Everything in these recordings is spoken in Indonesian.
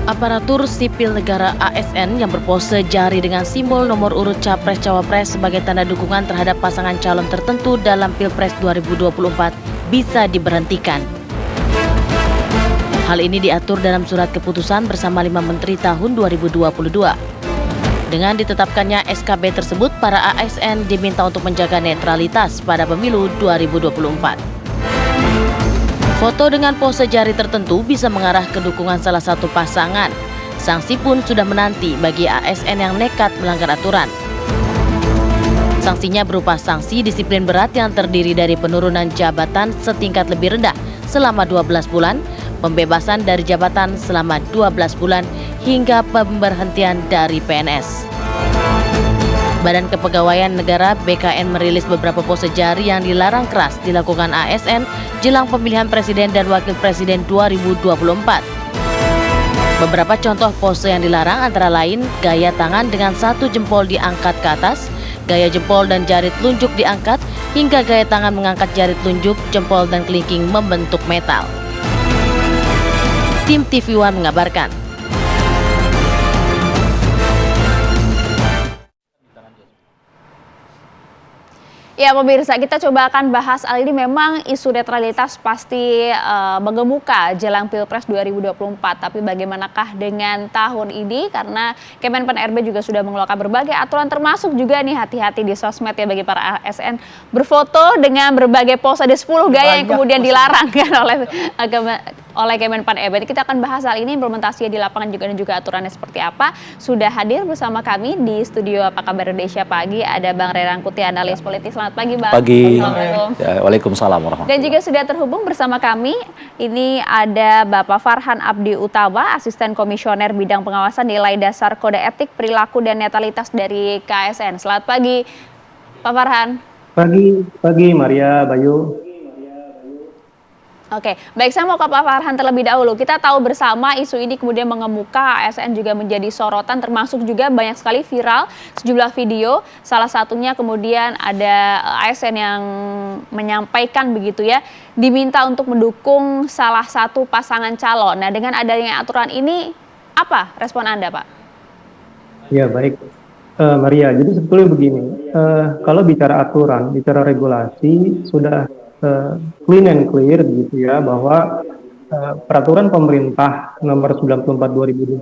Aparatur sipil negara ASN yang berpose jari dengan simbol nomor urut Capres-Cawapres sebagai tanda dukungan terhadap pasangan calon tertentu dalam Pilpres 2024 bisa diberhentikan. Hal ini diatur dalam surat keputusan bersama 5 menteri tahun 2022. Dengan ditetapkannya SKB tersebut, para ASN diminta untuk menjaga netralitas pada pemilu 2024. Foto dengan pose jari tertentu bisa mengarah ke dukungan salah satu pasangan. Sanksi pun sudah menanti bagi ASN yang nekat melanggar aturan. Sanksinya berupa sanksi disiplin berat yang terdiri dari penurunan jabatan setingkat lebih rendah selama 12 bulan, pembebasan dari jabatan selama 12 bulan, hingga pemberhentian dari PNS. Badan Kepegawaian Negara BKN merilis beberapa pose jari yang dilarang keras dilakukan ASN jelang pemilihan presiden dan wakil presiden 2024. Beberapa contoh pose yang dilarang antara lain gaya tangan dengan satu jempol diangkat ke atas, gaya jempol dan jari telunjuk diangkat, hingga gaya tangan mengangkat jari telunjuk, jempol dan kelingking membentuk metal. Tim TV One mengabarkan. Ya pemirsa, kita coba akan bahas hal ini. Memang isu netralitas pasti mengemuka jelang Pilpres 2024. Tapi bagaimanakah dengan tahun ini? Karena Kemenpan RB juga sudah mengeluarkan berbagai aturan, termasuk juga nih hati-hati di sosmed ya bagi para ASN. Berfoto dengan berbagai pose, ada 10 gaya yang kemudian dilarang kan oleh Kemenpan RB. Kita akan bahas hal ini, implementasinya di lapangan juga dan juga aturannya seperti apa. Sudah hadir bersama kami di studio Apa Kabar Indonesia Pagi, ada Bang Ray Rangkuti, analis politik. Selamat pagi Bang. Pagi. Ya, waalaikumsalam warahmatullahi. Dan juga sudah terhubung bersama kami, ini ada Bapak Farhan Abdi Utama, Asisten Komisioner Bidang Pengawasan Nilai Dasar Kode Etik, Perilaku dan Netralitas dari KSN. Selamat pagi Pak Farhan. Pagi Maria, Bayu. Oke, baik, saya mau ke Pak Farhan terlebih dahulu. Kita tahu bersama isu ini kemudian mengemuka, ASN juga menjadi sorotan, termasuk juga banyak sekali viral sejumlah video. Salah satunya kemudian ada ASN yang menyampaikan begitu ya, diminta untuk mendukung salah satu pasangan calon. Nah, dengan adanya aturan ini, apa respon Anda, Pak? Ya, baik. Maria, jadi sebetulnya begini, kalau bicara aturan, bicara regulasi, sudah clean and clear gitu ya, bahwa peraturan pemerintah nomor 94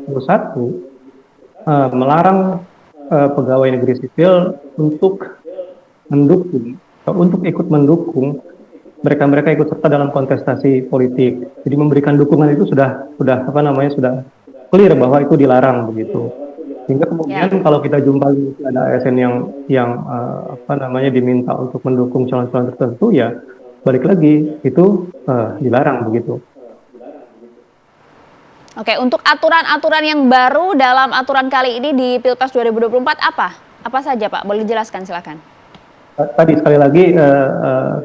2021 melarang pegawai negeri sipil untuk mendukung, untuk ikut mendukung mereka ikut serta dalam kontestasi politik. Jadi memberikan dukungan itu sudah clear bahwa itu dilarang begitu. Sehingga kemudian kalau kita jumpa ada ASN yang diminta untuk mendukung calon-calon tertentu, ya balik lagi itu dilarang begitu. Oke, untuk aturan-aturan yang baru dalam aturan kali ini di Pilpres 2024 apa? Apa saja Pak? Boleh dijelaskan silakan. Tadi sekali lagi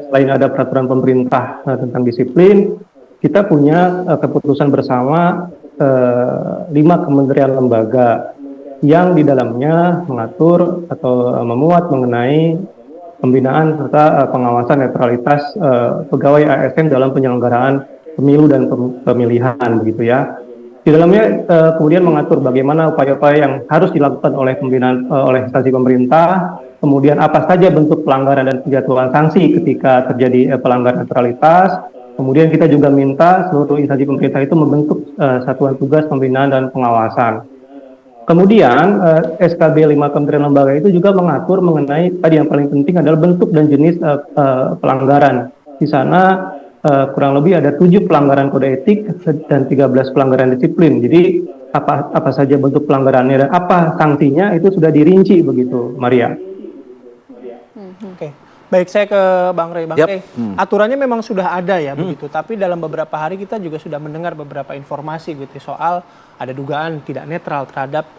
selain ada peraturan pemerintah tentang disiplin, kita punya keputusan bersama 5 kementerian lembaga yang di dalamnya mengatur atau memuat mengenai pembinaan serta pengawasan netralitas pegawai ASN dalam penyelenggaraan pemilu dan pemilihan begitu ya. Di dalamnya kemudian mengatur bagaimana upaya-upaya yang harus dilakukan oleh pembinaan oleh instansi pemerintah, kemudian apa saja bentuk pelanggaran dan penjatuhan sanksi ketika terjadi pelanggaran netralitas. Kemudian kita juga minta seluruh instansi pemerintah itu membentuk satuan tugas pembinaan dan pengawasan. Kemudian SKB 5 kementerian lembaga itu juga mengatur mengenai tadi yang paling penting adalah bentuk dan jenis pelanggaran. Di sana kurang lebih ada 7 pelanggaran kode etik dan 13 pelanggaran disiplin. Jadi apa saja bentuk pelanggarannya dan apa sanksinya itu sudah dirinci begitu, Maria. Oke. Baik, saya ke Bang Ray. Bang Ray, aturannya memang sudah ada ya begitu, tapi dalam beberapa hari kita juga sudah mendengar beberapa informasi gitu soal ada dugaan tidak netral terhadap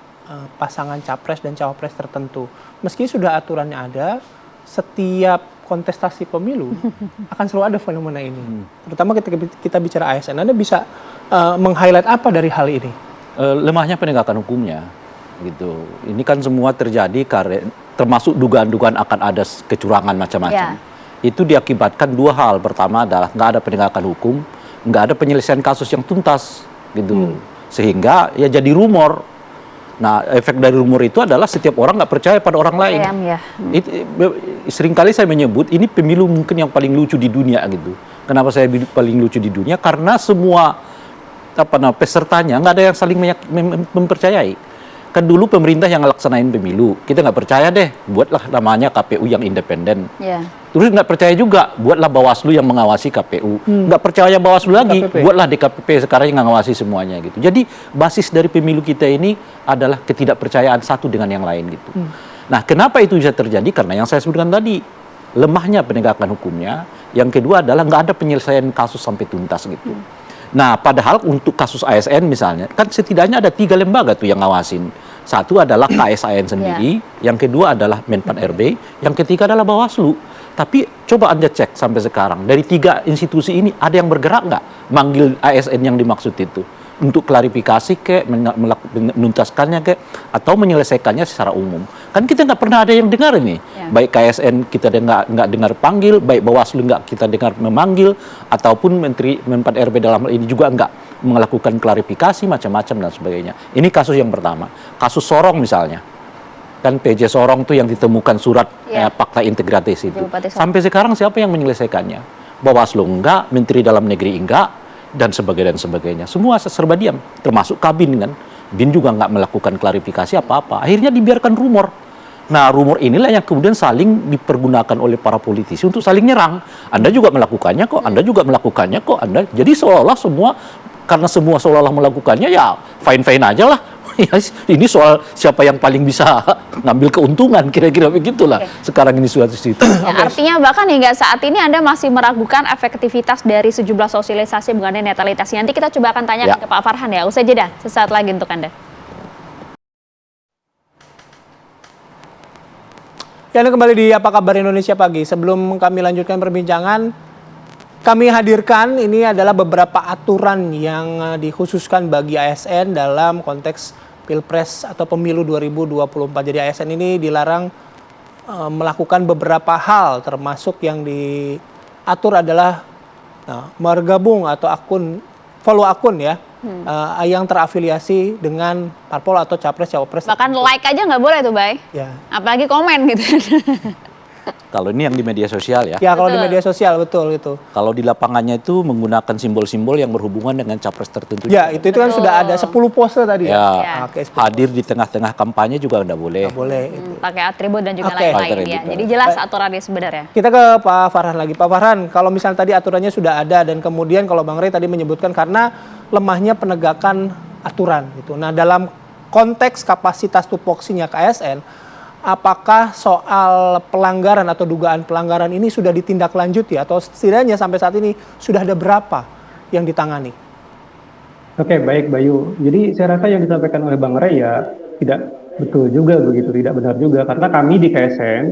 pasangan capres dan cawapres tertentu. Meski sudah aturannya ada, setiap kontestasi pemilu akan selalu ada fenomena ini. Terutama ketika kita bicara ASN, Anda bisa meng-highlight apa dari hal ini? Lemahnya penegakan hukumnya, gitu. Ini kan semua terjadi karena termasuk dugaan-dugaan akan ada kecurangan macam-macam. Itu diakibatkan 2 hal. Pertama adalah nggak ada penegakan hukum, nggak ada penyelesaian kasus yang tuntas, gitu. sehingga ya jadi rumor. Nah, efek dari rumor itu adalah setiap orang nggak percaya pada orang lain. Ya. Seringkali saya menyebut ini pemilu mungkin yang paling lucu di dunia gitu. Kenapa saya paling lucu di dunia? Karena semua pesertanya nggak ada yang saling mempercayai. Kan dulu pemerintah yang ngelaksanain pemilu, kita nggak percaya deh, buatlah namanya KPU yang independen. Terus nggak percaya juga, buatlah Bawaslu yang mengawasi KPU. Nggak percaya Bawaslu lagi, buatlah DKPP sekarang yang mengawasi semuanya gitu. Jadi basis dari pemilu kita ini adalah ketidakpercayaan satu dengan yang lain gitu. Nah, kenapa itu bisa terjadi? Karena yang saya sebutkan tadi, lemahnya penegakan hukumnya. Yang kedua adalah nggak ada penyelesaian kasus sampai tuntas gitu. Nah, padahal untuk kasus ASN misalnya, kan setidaknya ada 3 lembaga tuh yang ngawasin. Satu adalah KSAN sendiri, yang kedua adalah Menpan RB, yang ketiga adalah Bawaslu. Tapi coba Anda cek sampai sekarang, dari 3 institusi ini ada yang bergerak nggak manggil ASN yang dimaksud itu? Untuk klarifikasi menuntaskannya atau menyelesaikannya secara umum. Kan kita nggak pernah ada yang dengar ini. Baik KSN kita nggak dengar panggil, baik Bawaslu nggak kita dengar memanggil, ataupun Menteri Menpan RB dalam hal ini juga nggak melakukan klarifikasi macam-macam dan sebagainya. Ini kasus yang pertama. Kasus Sorong misalnya. Kan PJ Sorong tuh yang ditemukan surat fakta integratis itu. Sampai sekarang siapa yang menyelesaikannya? Bawaslu enggak, Menteri Dalam Negeri enggak, dan sebagainya. Semua serba diam, termasuk Kabin kan. BIN juga nggak melakukan klarifikasi apa-apa. Akhirnya dibiarkan rumor. Nah, rumor inilah yang kemudian saling dipergunakan oleh para politisi untuk saling nyerang. Anda juga melakukannya kok, Anda juga melakukannya kok, Anda. Jadi seolah-olah semua, karena semua seolah-olah melakukannya, ya fine-fine aja lah. Ini soal siapa yang paling bisa ngambil keuntungan, kira-kira begitulah. Sekarang ini suatu situ. Artinya bahkan hingga saat ini Anda masih meragukan efektivitas dari sejumlah sosialisasi mengenai netralitas. Nanti kita coba akan tanya ke Pak Farhan ya. Usai jeda, sesaat lagi untuk Anda. Ya, Anda kembali di Apa Kabar Indonesia Pagi. Sebelum kami lanjutkan perbincangan, kami hadirkan ini adalah beberapa aturan yang dikhususkan bagi ASN dalam konteks Pilpres atau Pemilu 2024. Jadi ASN ini dilarang melakukan beberapa hal, termasuk yang diatur adalah bergabung atau follow akun ya, yang terafiliasi dengan parpol atau capres-cawapres. Bahkan like aja nggak boleh tuh, Bay. Ya. Apalagi komen gitu. Kalau ini yang di media sosial ya. Ya, kalau di media sosial betul itu. Kalau di lapangannya itu menggunakan simbol-simbol yang berhubungan dengan capres tertentu. Ya, itu kan sudah ada 10 pose tadi ya. Hadir di tengah-tengah kampanye juga nggak boleh. Nggak boleh. Pakai atribut dan juga lain-lain ya. Jadi jelas aturannya sebenarnya. Kita ke Pak Farhan lagi. Pak Farhan, kalau misalnya tadi aturannya sudah ada dan kemudian kalau Bang Rey tadi menyebutkan karena lemahnya penegakan aturan gitu. Nah, dalam konteks kapasitas tupoksinya KSN, apakah soal pelanggaran atau dugaan pelanggaran ini sudah ditindaklanjuti atau setidaknya sampai saat ini sudah ada berapa yang ditangani? Oke, baik Bayu. Jadi saya rasa yang disampaikan oleh Bang Rey ya tidak betul juga begitu, tidak benar juga. Karena kami di KSN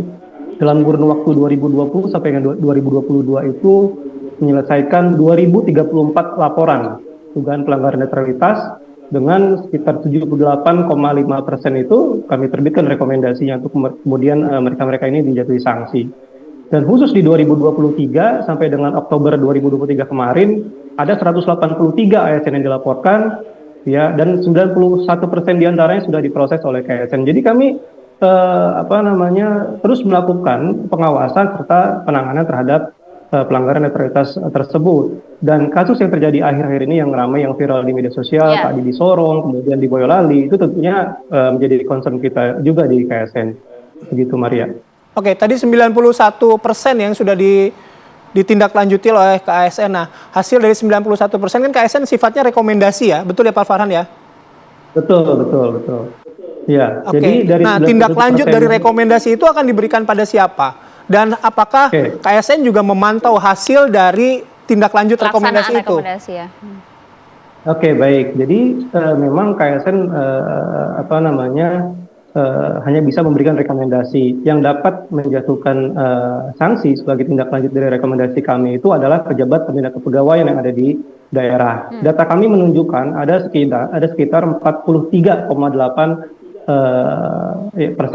dalam kurun waktu 2020 sampai dengan 2022 itu menyelesaikan 2034 laporan dugaan pelanggaran netralitas, dengan sekitar 78,5% itu kami terbitkan rekomendasinya untuk kemudian mereka-mereka ini dijatuhi sanksi. Dan khusus di 2023 sampai dengan Oktober 2023 kemarin ada 183 ASN yang dilaporkan ya, dan 91% diantaranya sudah diproses oleh KSN. Jadi kami terus melakukan pengawasan serta penanganan terhadap pelanggaran netralitas tersebut. Dan kasus yang terjadi akhir-akhir ini yang ramai, yang viral di media sosial, tadi di Sorong, kemudian di Boyolali, itu tentunya menjadi concern kita juga di KSN. Begitu, Maria. Oke, tadi 91% yang sudah ditindaklanjuti oleh KSN. Nah, hasil dari 91% kan KSN sifatnya rekomendasi ya, betul ya Pak Farhan ya? Betul. Ya, jadi dari tindak lanjut dari rekomendasi itu akan diberikan pada siapa? Dan apakah KSN juga memantau hasil dari tindak lanjut rekomendasi itu? Ya. Oke, baik. Jadi memang KSN hanya bisa memberikan rekomendasi. Yang dapat menjatuhkan sanksi sebagai tindak lanjut dari rekomendasi kami itu adalah pejabat pembina kepegawaian yang ada di daerah. Data kami menunjukkan ada sekitar 43,8%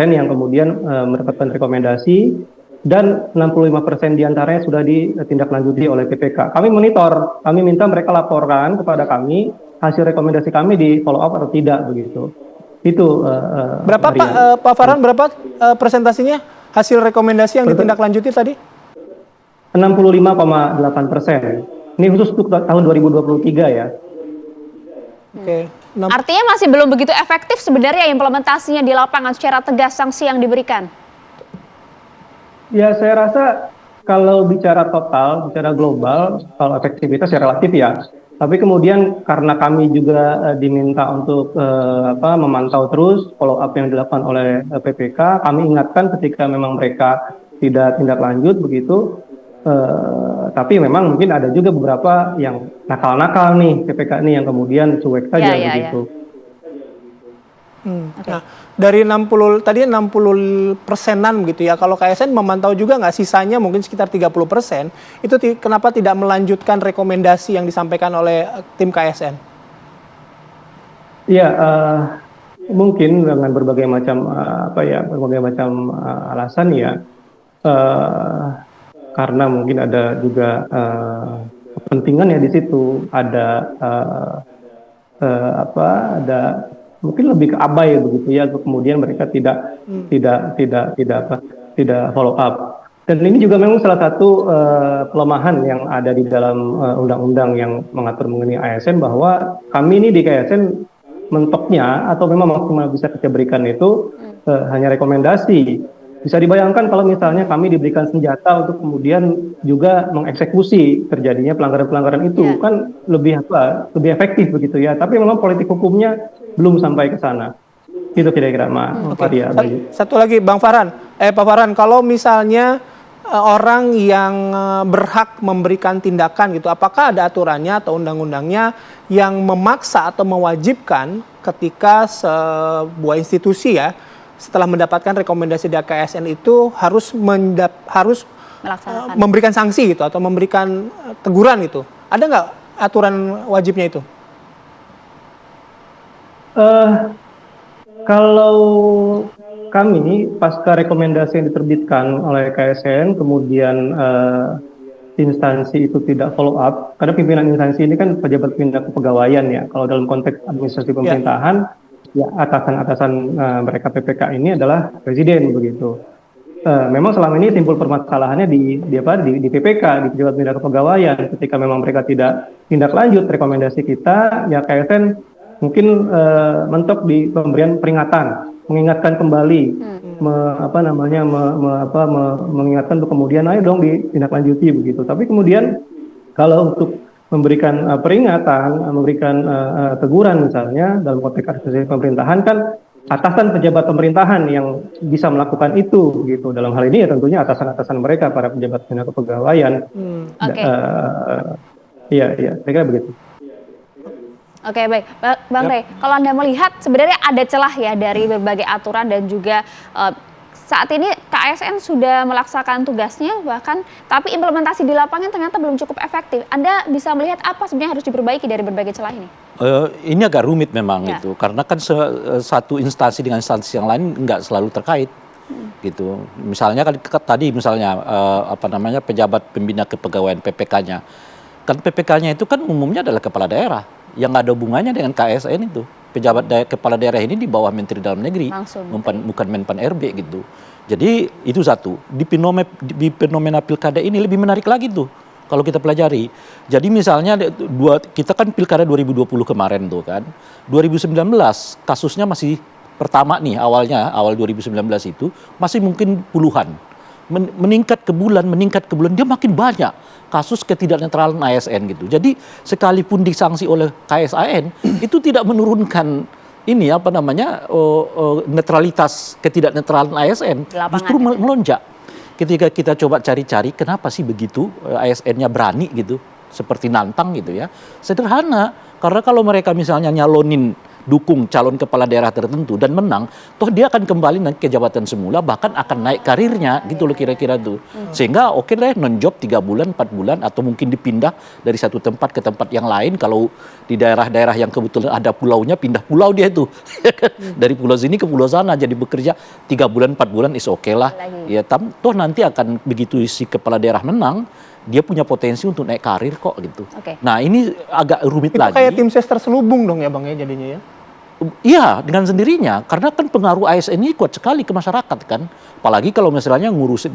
yang kemudian mendapatkan rekomendasi, dan 65% diantaranya sudah ditindaklanjuti oleh PPK. Kami monitor, kami minta mereka laporkan kepada kami hasil rekomendasi kami di follow up atau tidak begitu. Itu Berapa Pak Farhan, berapa presentasinya hasil rekomendasi yang ditindaklanjuti tadi? 65,8%. Ini khusus untuk tahun 2023 ya. Oke. Artinya masih belum begitu efektif sebenarnya implementasinya di lapangan secara tegas sanksi yang diberikan. Ya, saya rasa kalau bicara total, bicara global, kalau efektivitas ya relatif ya. Tapi kemudian karena kami juga diminta untuk memantau terus follow up yang dilakukan oleh PPK, kami ingatkan ketika memang mereka tidak tindak lanjut begitu. Tapi memang mungkin ada juga beberapa yang nakal-nakal nih PPK ini yang kemudian cuek saja begitu. Nah, dari 60 tadi 60%-an gitu ya. Kalau KSN memantau juga nggak, sisanya mungkin sekitar 30%. Itu kenapa tidak melanjutkan rekomendasi yang disampaikan oleh tim KSN? Iya, mungkin dengan berbagai macam alasan ya. Karena mungkin ada juga kepentingan ya di situ, ada mungkin lebih ke abai begitu ya, kemudian mereka tidak follow up. Dan ini juga memang salah satu pelemahan yang ada di dalam undang-undang yang mengatur mengenai ASN, bahwa kami ini di KSN mentoknya atau memang maksimal bisa kita berikan itu hanya rekomendasi. Bisa dibayangkan kalau misalnya kami diberikan senjata untuk kemudian juga mengeksekusi terjadinya pelanggaran-pelanggaran itu, kan lebih efektif begitu ya. Tapi memang politik hukumnya belum sampai ke sana. Itu kira-kira Satu lagi Pak Farhan, kalau misalnya orang yang berhak memberikan tindakan gitu, apakah ada aturannya atau undang-undangnya yang memaksa atau mewajibkan ketika sebuah institusi ya setelah mendapatkan rekomendasi dari KSN itu harus memberikan sanksi gitu atau memberikan teguran gitu? Ada nggak aturan wajibnya itu? Kalau kami pasca rekomendasi yang diterbitkan oleh KSN, kemudian instansi itu tidak follow up, karena pimpinan instansi ini kan pejabat pindah kepegawaian ya. Kalau dalam konteks administrasi pemerintahan, ya atasan-atasan mereka PPK ini adalah presiden begitu. Memang selama ini timbul permasalahannya di PPK, di pejabat pindah kepegawaian. Ketika memang mereka tidak tindak lanjut rekomendasi kita, ya KSN mungkin mentok di pemberian peringatan, mengingatkan kembali, mengingatkan untuk kemudian ayo dong ditindaklanjuti begitu. Tapi kemudian kalau untuk memberikan peringatan, memberikan teguran misalnya dalam konteks administrasi pemerintahan, kan atasan pejabat pemerintahan yang bisa melakukan itu gitu. Dalam hal ini ya tentunya atasan-atasan mereka, para pejabat pindah kepegawaian. Iya, saya kira begitu. Oke, baik. Bang Rey, kalau Anda melihat sebenarnya ada celah ya dari berbagai aturan dan juga saat ini KSN sudah melaksanakan tugasnya bahkan, tapi implementasi di lapangan ternyata belum cukup efektif. Anda bisa melihat apa sebenarnya harus diperbaiki dari berbagai celah ini? Ini agak rumit memang gitu, karena kan satu instansi dengan instansi yang lain nggak selalu terkait. Gitu. Misalnya kan tadi pejabat pembina kepegawaian PPK-nya. Kan PPK-nya itu kan umumnya adalah kepala daerah yang nggak ada hubungannya dengan KSN itu. Pejabat kepala daerah ini di bawah Menteri Dalam Negeri, bukan Menpan RB gitu. Jadi itu satu. Di fenomena pilkada ini lebih menarik lagi tuh kalau kita pelajari. Jadi misalnya kita kan pilkada 2020 kemarin tuh kan, 2019 kasusnya masih pertama nih awal 2019 itu masih mungkin puluhan. Meningkat ke bulan dia makin banyak kasus ketidaknetralan ASN gitu. Jadi sekalipun disanksi oleh KSAN itu tidak menurunkan netralitas ketidaknetralan ASN, justru melonjak. Ketika kita coba cari-cari kenapa sih begitu ASN-nya berani gitu, seperti nantang gitu ya. Sederhana, karena kalau mereka misalnya nyalonin dukung calon kepala daerah tertentu dan menang, toh dia akan kembali nanti ke jabatan semula, bahkan akan naik karirnya gitu loh kira-kira tuh. Sehingga oke deh non-job 3 bulan, 4 bulan, atau mungkin dipindah dari satu tempat ke tempat yang lain. Kalau di daerah-daerah yang kebetulan ada pulaunya, pindah pulau dia tuh. Dari pulau sini ke pulau sana, jadi bekerja 3 bulan, 4 bulan is oke lah. Ya, toh nanti akan begitu si kepala daerah menang, dia punya potensi untuk naik karir kok gitu. Oke. Nah ini agak rumit Itu lagi. kayak tim ses terselubung dong ya Bang ya jadinya ya. Iya, dengan sendirinya, karena kan pengaruh ASN ini kuat sekali ke masyarakat kan. Apalagi kalau misalnya ngurusin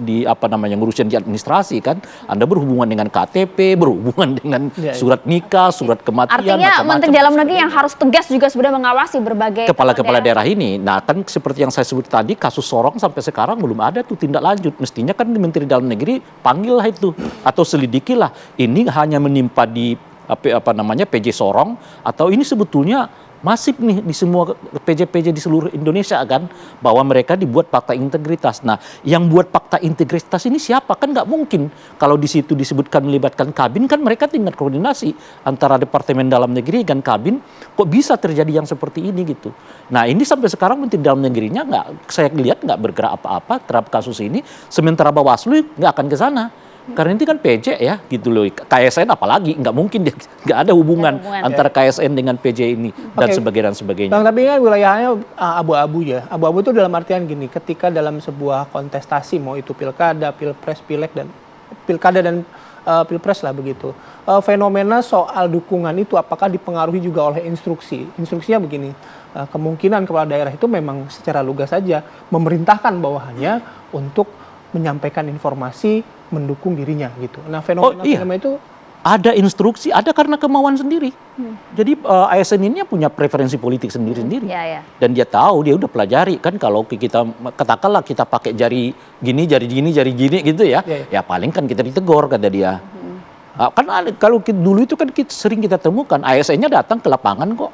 ngurusin di administrasi kan, Anda berhubungan dengan KTP, berhubungan dengan surat nikah, surat kematian, Artinya Menteri Dalam Negeri yang harus tegas juga sudah mengawasi berbagai kepala-kepala daerah ini. Nah kan seperti yang saya sebut tadi, kasus Sorong sampai sekarang belum ada tuh tindak lanjut. Mestinya kan Menteri Dalam Negeri panggillah itu atau selidikilah. Ini hanya menimpa di PJ Sorong atau ini sebetulnya masif nih di semua PJ-PJ di seluruh Indonesia kan, bahwa mereka dibuat fakta integritas. Nah, yang buat fakta integritas ini siapa? Kan nggak mungkin kalau di situ disebutkan melibatkan Kabin, kan mereka tingkat koordinasi antara Departemen Dalam Negeri dan Kabin. Kok bisa terjadi yang seperti ini gitu? Nah, ini sampai sekarang Menteri Dalam Negerinya saya lihat nggak bergerak apa-apa terhadap kasus ini. Sementara Bawaslu nggak akan ke sana. Karena ini kan PJ ya gitu loh, KSN apalagi nggak mungkin nggak ada hubungan antara KSN dengan PJ ini dan sebagainya. Bang, tapi kan wilayahnya abu-abu ya. Abu-abu itu dalam artian gini, ketika dalam sebuah kontestasi mau itu pilkada, pilpres, pilek dan pilkada dan pilpres lah begitu. Fenomena soal dukungan itu apakah dipengaruhi juga oleh instruksi? Instruksinya begini, kemungkinan kepala daerah itu memang secara lugas saja memerintahkan bawahannya untuk menyampaikan informasi mendukung dirinya gitu. Nah fenomena itu ada instruksi, ada karena kemauan sendiri. Jadi ASN ini punya preferensi politik sendiri-sendiri. Dan dia tahu, dia udah pelajari kan, kalau kita katakanlah kita pakai jari gini gitu ya. Ya paling kan kita ditegor kata dia. Kan kalau dulu itu kan sering kita temukan ASN-nya datang ke lapangan kok.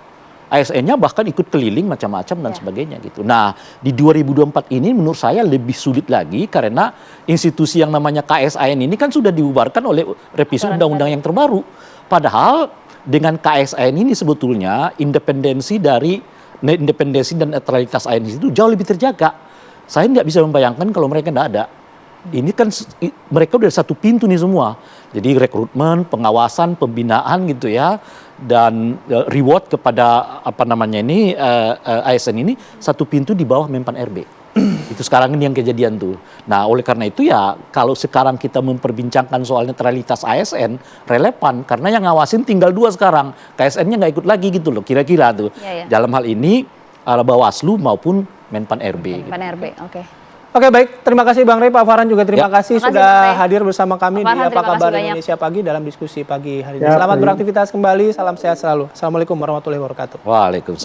ASN-nya bahkan ikut keliling macam-macam dan sebagainya gitu. Nah, di 2024 ini menurut saya lebih sulit lagi karena institusi yang namanya KSAN ini kan sudah dibubarkan oleh revisi undang-undang yang terbaru. Padahal dengan KSAN ini sebetulnya independensi dan netralitas ASN itu jauh lebih terjaga. Saya nggak bisa membayangkan kalau mereka nggak ada. Ini kan mereka udah satu pintu nih semua. Jadi rekrutmen, pengawasan, pembinaan gitu ya, dan reward kepada ASN ini satu pintu di bawah Menpan RB. Itu sekarang ini yang kejadian tuh. Nah oleh karena itu ya kalau sekarang kita memperbincangkan soal netralitas ASN relevan karena yang ngawasin tinggal 2 sekarang. KSN-nya nggak ikut lagi gitu loh kira-kira tuh. Dalam hal ini Bawaslu maupun Menpan RB. Menpan RB, oke. Oke baik, terima kasih Bang Rey, Pak Farhan juga terima kasih sudah hadir bersama kami di Apa Kabar Indonesia Pagi dalam diskusi pagi hari ini. Selamat beraktivitas kembali, salam sehat selalu. Assalamualaikum warahmatullahi wabarakatuh. Waalaikumsalam.